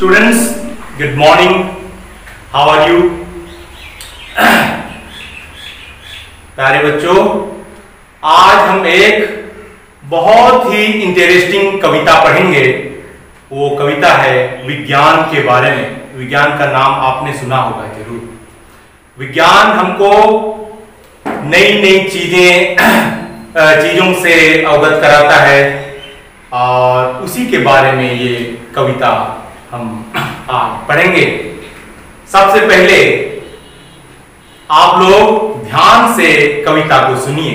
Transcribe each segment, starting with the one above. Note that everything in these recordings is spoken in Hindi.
Students, good morning. How are you? प्यारे बच्चों, आज हम एक बहुत ही इंटरेस्टिंग कविता पढ़ेंगे। वो कविता है विज्ञान के बारे में। विज्ञान का नाम आपने सुना होगा जरूर। विज्ञान हमको नई नई चीजों से अवगत कराता है और उसी के बारे में ये कविता हम आज पढ़ेंगे। सबसे पहले आप लोग ध्यान से कविता को सुनिए।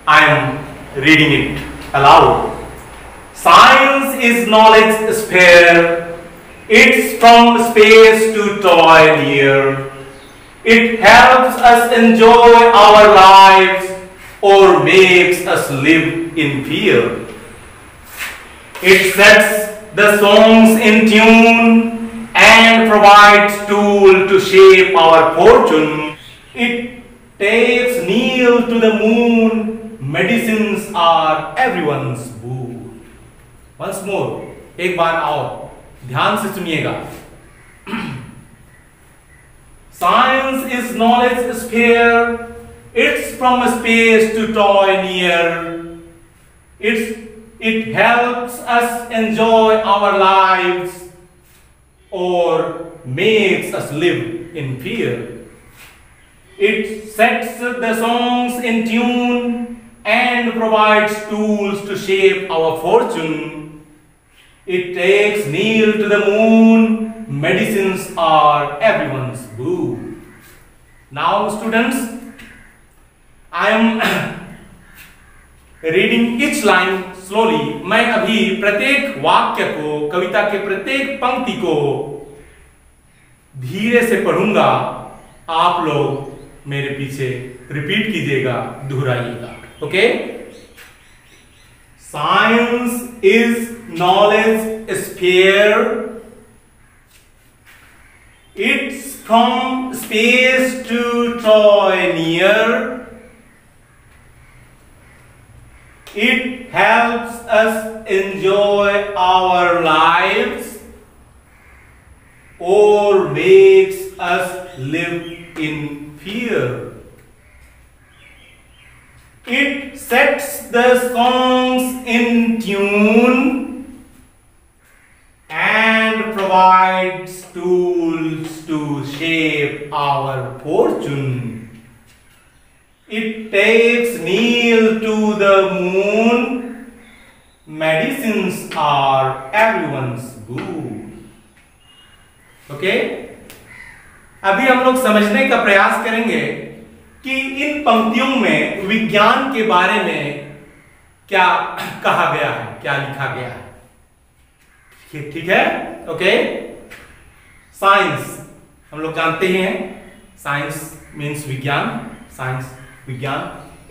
I am reading it aloud. Science is knowledge sphere. It's from space to toy near. It helps us enjoy our lives or makes us live in fear. It sets the songs in tune and provides tool to shape our fortune. It takes Neil to the moon. Medicines are everyone's boon. Once more, एक बार और ध्यान से सुनिएगा। Science is knowledge sphere. It's from space to toy near. It helps us enjoy our lives or makes us live in fear. It sets the songs in tune and provides tools to shape our fortune. It takes Neil to the moon. Medicines are everyone's boon. Now, students, I am reading each line slowly. मैं अभी प्रत्येक वाक्य को, कविता के प्रत्येक पंक्ति को धीरे से पढ़ूंगा। आप लोग मेरे पीछे रिपीट कीजिएगा, दोहराइएगा। Okay? Science is knowledge sphere. It's from space to toy near. It helps us enjoy our lives or makes us live in fear. It sets the songs in tune and provides tools to shape our fortune. It takes Neil to the moon. Medicines are everyone's boon. Okay? अभी हम लोग समझने का प्रयास करेंगे कि इन पंक्तियों में विज्ञान के बारे में क्या कहा गया है, क्या लिखा गया है। ठीक है? ओके? साइंस हम लोग जानते ही हैं। साइंस मीन्स विज्ञान। साइंस विज्ञान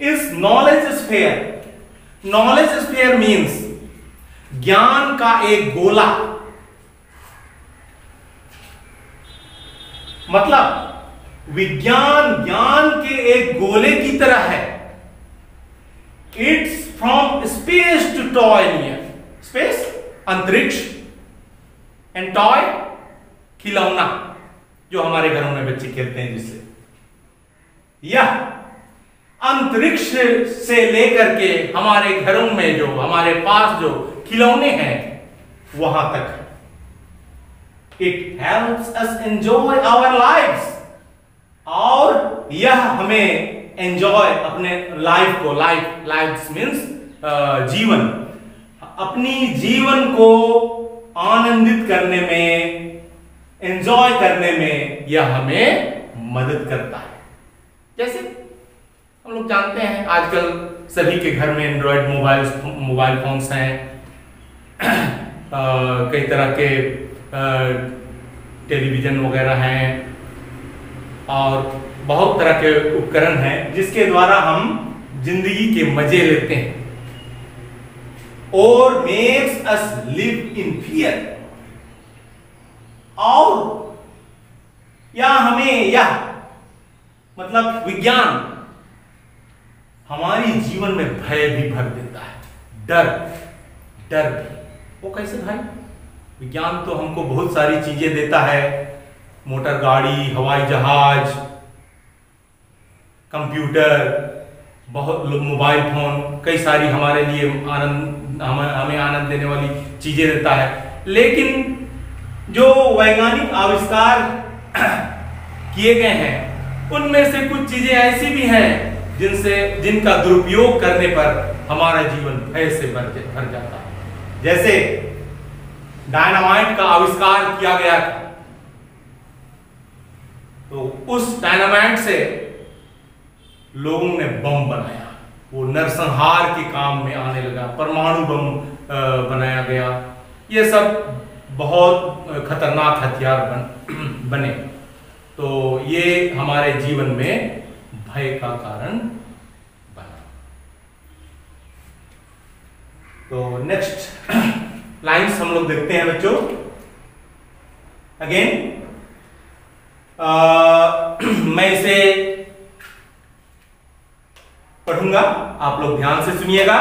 is knowledge sphere. Knowledge sphere means ज्ञान का एक गोला। मतलब विज्ञान ज्ञान के एक गोले की तरह है। It's from space to toy near. Space अंतरिक्ष, एंड टॉय खिलौना, जो हमारे घरों में बच्चे खेलते हैं जिससे। यह अंतरिक्ष से लेकर के हमारे घरों में जो हमारे पास जो खिलौने हैं वहां तक। It helps us enjoy our lives. और यह हमें एंजॉय अपने लाइफ को, लाइफ मीन्स जीवन, अपनी जीवन को आनंदित करने में, एंजॉय करने में यह हमें मदद करता है। जैसे हम लोग जानते हैं आजकल सभी के घर में एंड्रॉयड मोबाइल फोन्स हैं। कई तरह के टेलीविजन वगैरह हैं और बहुत तरह के उपकरण हैं जिसके द्वारा हम जिंदगी के मजे लेते हैं। और makes us live in fear. और या हमें यह मतलब विज्ञान हमारी जीवन में भय भी भर देता है। डर भी। वो कैसे भाई? विज्ञान तो हमको बहुत सारी चीजें देता है, मोटर गाड़ी, हवाई जहाज, कंप्यूटर, बहुत मोबाइल फोन, कई सारी हमारे लिए हमें आनंद देने वाली चीजें देता है। लेकिन जो वैज्ञानिक आविष्कार किए गए हैं उनमें से कुछ चीजें ऐसी भी हैं जिनका दुरुपयोग करने पर हमारा जीवन भय से भर जाता है। जैसे डायनामाइट का आविष्कार किया गया था, तो उस डायनामाइट से लोगों ने बम बनाया, वो नरसंहार के काम में आने लगा, परमाणु बम बनाया गया। ये सब बहुत खतरनाक हथियार बने, तो ये हमारे जीवन में भय का कारण बना। तो नेक्स्ट लाइन्स हम लोग देखते हैं बच्चों। अगेन मैं इसे पढ़ूंगा, आप लोग ध्यान से सुनिएगा।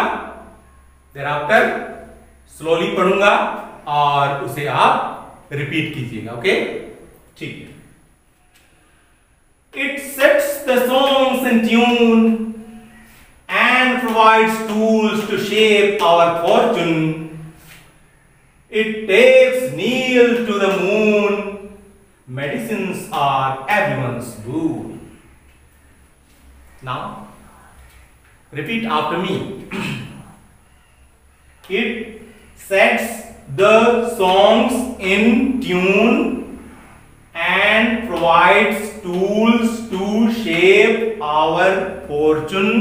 thereafter स्लोली पढ़ूंगा और उसे आप रिपीट कीजिएगा। ओके, ठीक है। It sets the songs in tune and provides tools to shape our fortune. It takes Neil to the moon. Medicines are everyone's boon. Now, repeat after me. It sets the songs in tune and provides tools to shape our fortune.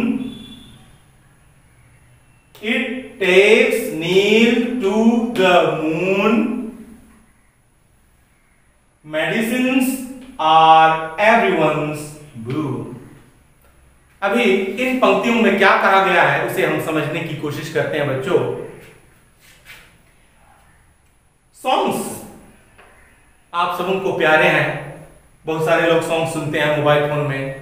It takes Neil to the moon. Medicines are everyone's boon. अभी इन पंक्तियों में क्या कहा गया है उसे हम समझने की कोशिश करते हैं बच्चों। सॉन्ग्स आप सबों को प्यारे हैं, बहुत सारे लोग सॉन्ग सुनते हैं मोबाइल फोन में।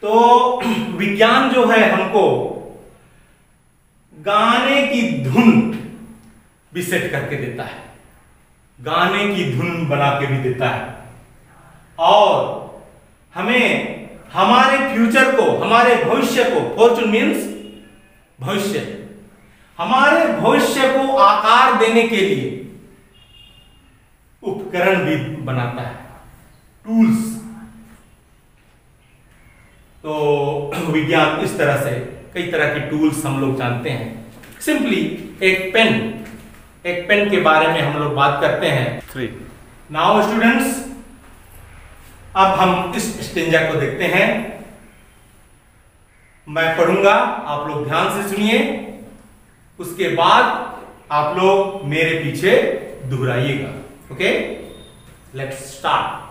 तो विज्ञान जो है हमको गाने की धुन भी सेट करके देता है, गाने की धुन बना के भी देता है, और हमें हमारे फ्यूचर को, हमारे भविष्य को, फॉर्चून मीन्स भविष्य, हमारे भविष्य को आकार देने के लिए उपकरण भी बनाता है, टूल्स। तो विज्ञान इस तरह से कई तरह के टूल्स हम लोग जानते हैं। सिंपली एक पेन के बारे में हम लोग बात करते हैं। नाउ स्टूडेंट्स, अब हम इस स्टेंजा को देखते हैं। मैं पढ़ूंगा, आप लोग ध्यान से सुनिए, उसके बाद आप लोग मेरे पीछे दोहराइएगा। Okay, let's start.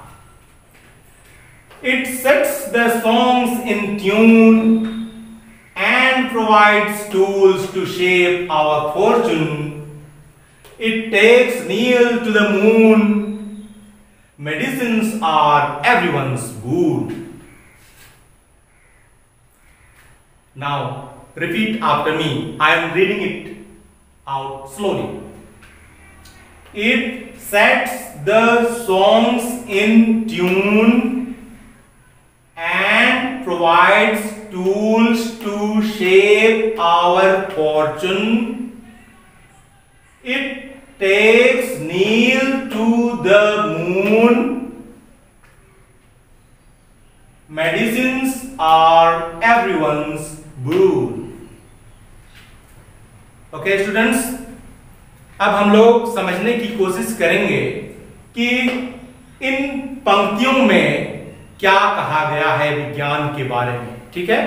It sets the songs in tune and provides tools to shape our fortune. It takes Neil to the moon. Medicines are everyone's boon. Now repeat after me. I am reading it out slowly. It sets the songs in tune and provides tools to shape our fortune. It takes Neil to the moon. Medicines are everyone's boon. Okay students, अब हम लोग समझने की कोशिश करेंगे कि इन पंक्तियों में क्या कहा गया है विज्ञान के बारे में। ठीक है,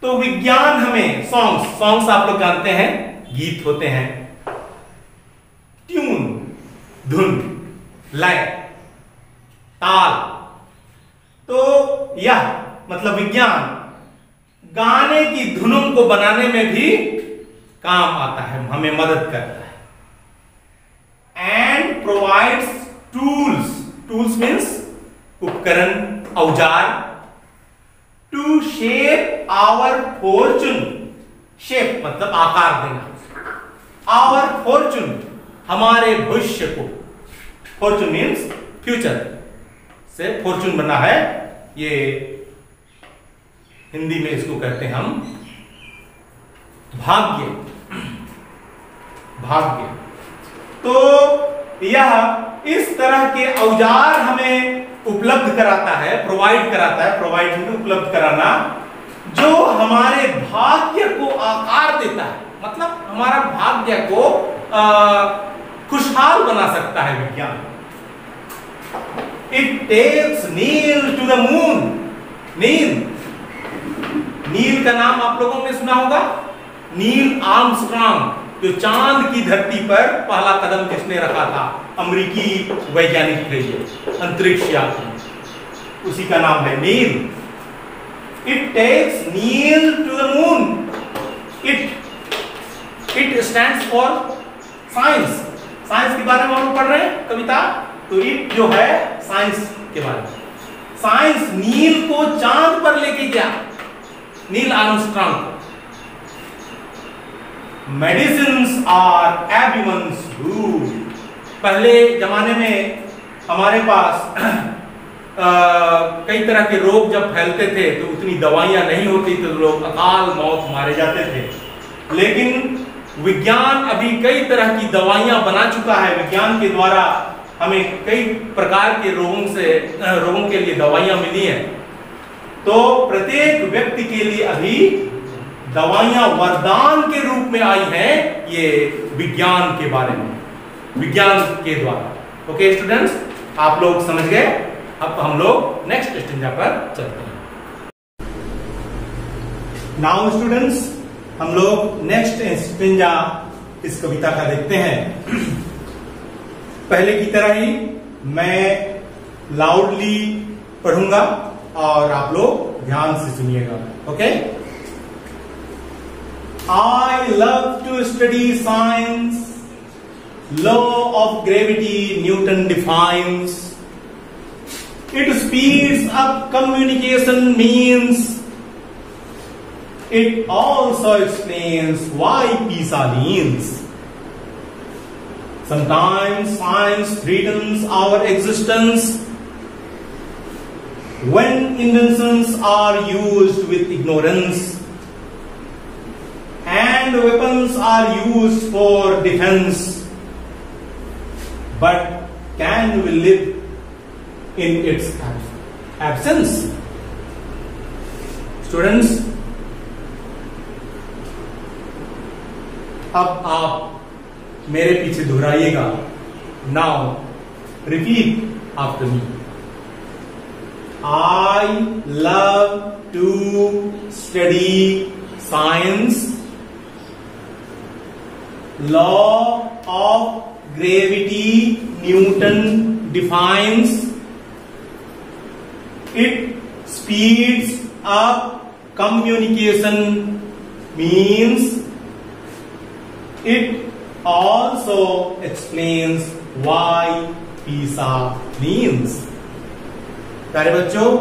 तो विज्ञान हमें सॉन्ग्स आप लोग जानते हैं, गीत होते हैं, ट्यून धुन, लय, ताल। तो यह मतलब विज्ञान गाने की धुनों को बनाने में भी काम आता है, हमें मदद करता है। एंड प्रोवाइड्स टूल्स मीन्स उपकरण, औजार, to shape our fortune, shape मतलब आकार देना, आवर फॉर्चून, हमारे भविष्य को, फॉर्चून मीन्स फ्यूचर से फॉर्चून बना है, ये हिंदी में इसको कहते हैं हम भाग्य। भाग्य। तो यह इस तरह के औजार हमें उपलब्ध कराता है, प्रोवाइड कराता है, प्रोवाइड में उपलब्ध कराना, जो हमारे भाग्य को आकार देता है, मतलब हमारा भाग्य को खुशहाल बना सकता है विज्ञान। It takes Neil to the moon. Neil, Neil का नाम आप लोगों ने सुना होगा, नील आर्मस्ट्रांग, जो चांद की धरती पर पहला कदम जिसने रखा था, अमेरिकी वैज्ञानिक थे ये, अंतरिक्ष यात्री, उसी का नाम है Neil. It takes Neil to the moon. It stands for science. Science के बारे में हम पढ़ रहे हैं कविता, तो इट जो है साइंस के बारे में। साइंस नील को चांद पर लेके गया, नील आर्मस्ट्रांग को। Medicines are everyone's rule. पहले जमाने में हमारे पास कई तरह के रोग जब फैलते थे तो उतनी दवाइयां नहीं होती, तो लोग अकाल मौत मारे जाते थे। लेकिन विज्ञान अभी कई तरह की दवाइयां बना चुका है। विज्ञान के द्वारा हमें कई प्रकार के रोगों के लिए दवाइयां मिली हैं। तो प्रत्येक व्यक्ति के लिए अभी दवाइयां वरदान के रूप में आई हैं, ये विज्ञान के बारे में, विज्ञान के द्वारा। ओके स्टूडेंट्स, आप लोग समझ गए। अब हम लोग नेक्स्ट स्टेंजा पर चलते हैं। नाउ स्टूडेंट्स, हम लोग नेक्स्ट स्टेंजा इस कविता का देखते हैं। पहले की तरह ही मैं लाउडली पढ़ूंगा और आप लोग ध्यान से सुनिएगा। Okay. I love to study science. Law of gravity Newton defines. It speeds up communication means. It also explains why PISA leans. Sometimes science threatens our existence when inventions are used with ignorance and weapons are used for defense. But can we live in its absence? Students, अब आप मेरे पीछे दोहराइएगा। Now repeat after me. I love to study science. Law of gravity Newton defines. It speeds up communication means. It also explains why PISA leans. प्यारे बच्चों,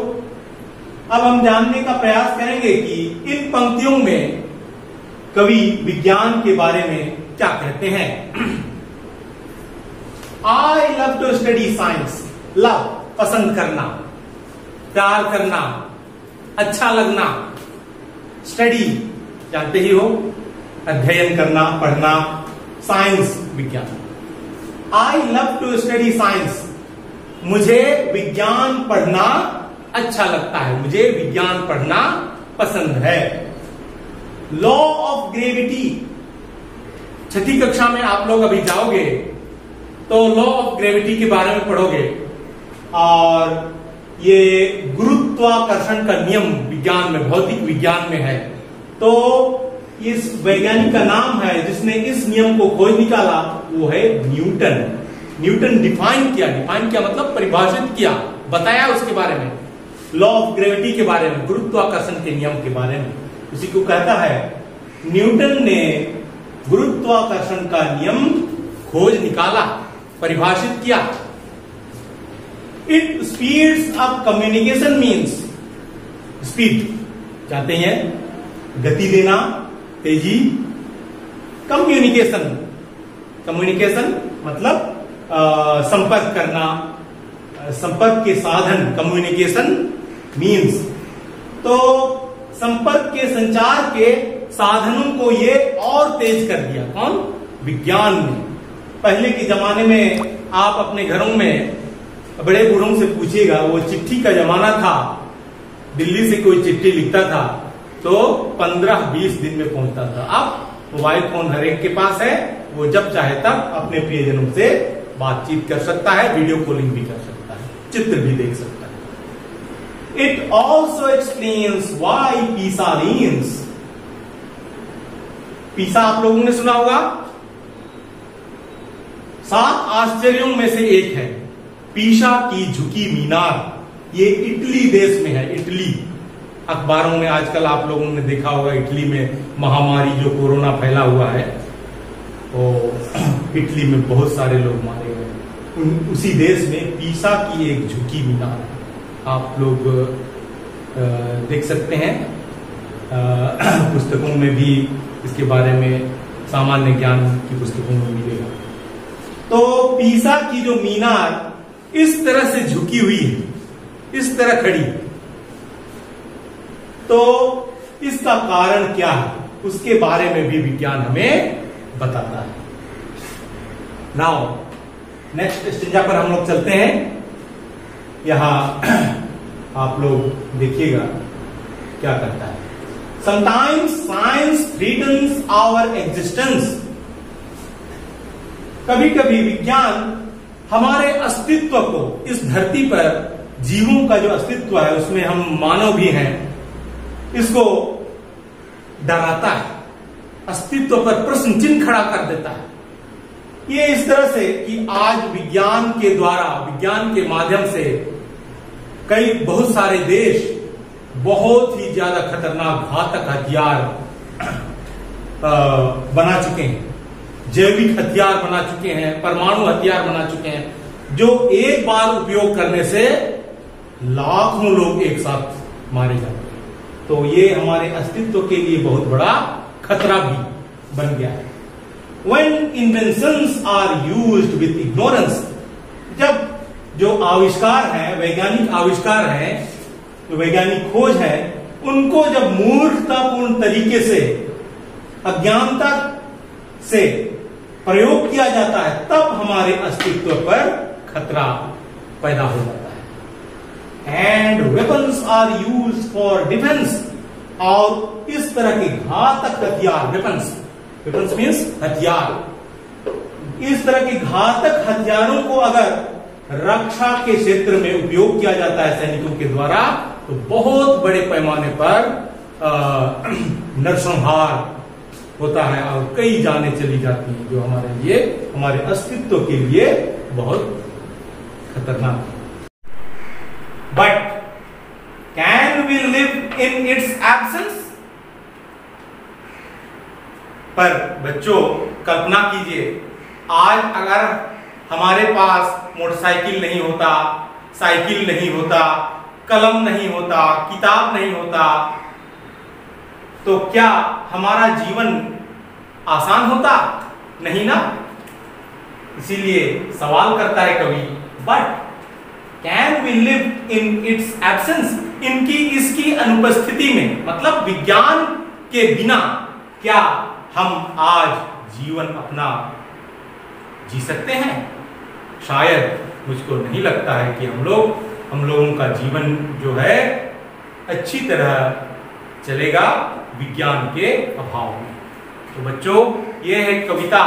अब हम जानने का प्रयास करेंगे कि इन पंक्तियों में कवि विज्ञान के बारे में क्या कहते हैं। I love to study science. Love, पसंद करना, प्यार करना, अच्छा लगना। स्टडी, जानते ही हो, अध्ययन करना, पढ़ना। साइंस, विज्ञान। I love to study science. मुझे विज्ञान पढ़ना अच्छा लगता है, मुझे विज्ञान पढ़ना पसंद है। लॉ ऑफ ग्रेविटी, छठी कक्षा में आप लोग अभी जाओगे तो लॉ ऑफ ग्रेविटी के बारे में पढ़ोगे, और ये गुरुत्वाकर्षण का नियम विज्ञान में, भौतिक विज्ञान में है। तो इस वैज्ञानिक का नाम है जिसने इस नियम को खोज निकाला, वो है न्यूटन। न्यूटन डिफाइन किया मतलब परिभाषित किया, बताया उसके बारे में, लॉ ऑफ ग्रेविटी के बारे में, गुरुत्वाकर्षण के नियम के बारे में। उसी को कहता है न्यूटन ने गुरुत्वाकर्षण का नियम खोज निकाला, परिभाषित किया। It speeds up communication means. Speed जानते हैं, गति देना, तेजी। कम्युनिकेशन कम्युनिकेशन मतलब संपर्क करना, संपर्क के साधन, कम्युनिकेशन मीन्स। तो संपर्क के, संचार के साधनों को ये और तेज कर दिया। कौन? विज्ञान ने। पहले के जमाने में आप अपने घरों में बड़े बूढ़ों से पूछिएगा, वो चिट्ठी का जमाना था, दिल्ली से कोई चिट्ठी लिखता था तो 15-20 दिन में पहुंचता था। अब मोबाइल फोन हर एक के पास है, वो जब चाहे तब अपने प्रियजनों से बातचीत कर सकता है, वीडियो कॉलिंग भी कर सकता है, चित्र भी देख सकता है। It also explains why PISA wins. PISA आप लोगों ने सुना होगा, 7 आश्चर्यों में से एक है पीसा की झुकी मीनार। ये इटली देश में है। इटली, अखबारों में आजकल आप लोगों ने देखा होगा, इटली में महामारी जो कोरोना फैला हुआ है, तो इटली में बहुत सारे लोग मारे गए। उसी देश में पीसा की एक झुकी मीनार है। आप लोग देख सकते हैं, पुस्तकों में भी इसके बारे में, सामान्य ज्ञान की पुस्तकों में मिलेगा। तो पीसा की जो मीनार इस तरह से झुकी हुई है, इस तरह खड़ी, तो इसका कारण क्या है, उसके बारे में भी विज्ञान हमें बताता है। नाउ नेक्स्ट स्टेंजा पर हम लोग चलते हैं। यहां आप लोग देखिएगा क्या करता है। Sometimes science threatens our existence. कभी कभी विज्ञान हमारे अस्तित्व को, इस धरती पर जीवों का जो अस्तित्व है उसमें हम मानव भी हैं, इसको डराता है, अस्तित्व पर प्रश्न चिन्ह खड़ा कर देता है। ये इस तरह से कि आज विज्ञान के द्वारा, विज्ञान के माध्यम से कई बहुत सारे देश बहुत ही ज्यादा खतरनाक घातक हथियार बना चुके हैं, जैविक हथियार बना चुके हैं, परमाणु हथियार बना चुके हैं, जो एक बार उपयोग करने से लाखों लोग एक साथ मारे जाते हैं। तो ये हमारे अस्तित्व के लिए बहुत बड़ा खतरा भी बन गया है। When inventions are used with ignorance, जब जो आविष्कार है, वैज्ञानिक आविष्कार है, जो वैज्ञानिक खोज है, उनको जब मूर्खतापूर्ण तरीके से, अज्ञानता से प्रयोग किया जाता है, तब हमारे अस्तित्व पर खतरा पैदा हो जाता है। And weapons are used for defence, और इस तरह के घातक हथियार, वेपन्स मीन्स हथियार, इस तरह के घातक हथियारों को अगर रक्षा के क्षेत्र में उपयोग किया जाता है सैनिकों के द्वारा, तो बहुत बड़े पैमाने पर नरसंहार होता है और कई जानें चली जाती हैं, जो हमारे लिए, हमारे अस्तित्व के लिए बहुत खतरनाक है। But can we live in its absence? पर बच्चों कल्पना कीजिए, आज अगर हमारे पास मोटरसाइकिल नहीं होता, साइकिल नहीं होता, कलम नहीं होता, किताब नहीं होता, तो क्या हमारा जीवन आसान होता? नहीं ना। इसीलिए सवाल करता है कवि, but can we live in its absence? इनकी, इसकी अनुपस्थिति में, मतलब विज्ञान के बिना क्या हम आज जीवन अपना जी सकते हैं? शायद मुझको नहीं लगता है कि हम लोगों का जीवन जो है अच्छी तरह चलेगा विज्ञान के अभाव में। तो बच्चों, ये है कविता।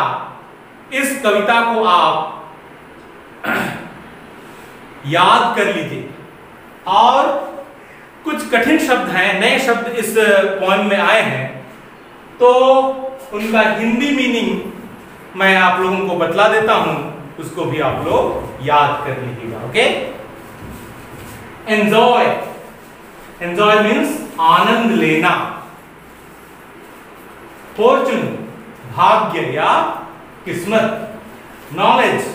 इस कविता को आप याद कर लीजिए, और कुछ कठिन शब्द हैं, नए शब्द इस पोएम में आए हैं, तो उनका हिंदी मीनिंग मैं आप लोगों को बतला देता हूं, उसको भी आप लोग याद कर लीजिएगा। ओके? एंजॉय, एंजॉय मीन्स आनंद लेना। फॉर्चून, भाग्य या किस्मत। नॉलेज,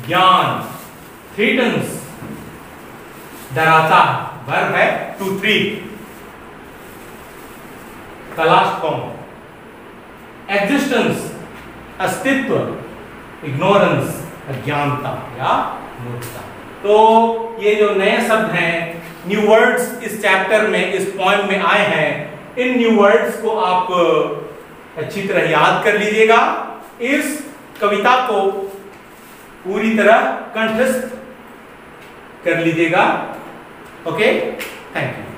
ज्ञान। थ्रीटन्स, डराता, वर्ब है टू थ्रीट, तलाश कौन। एग्जिस्टेंस, अस्तित्व। इग्नोरेंस, अज्ञानता या मूर्खता। तो ये जो नए शब्द हैं, न्यू वर्ड्स इस चैप्टर में, इस पोएम में आए हैं, इन न्यू वर्ड्स को आप अच्छी तरह याद कर लीजिएगा। इस कविता को पूरी तरह कंठस्थ कर लीजिएगा। Okay, thank you.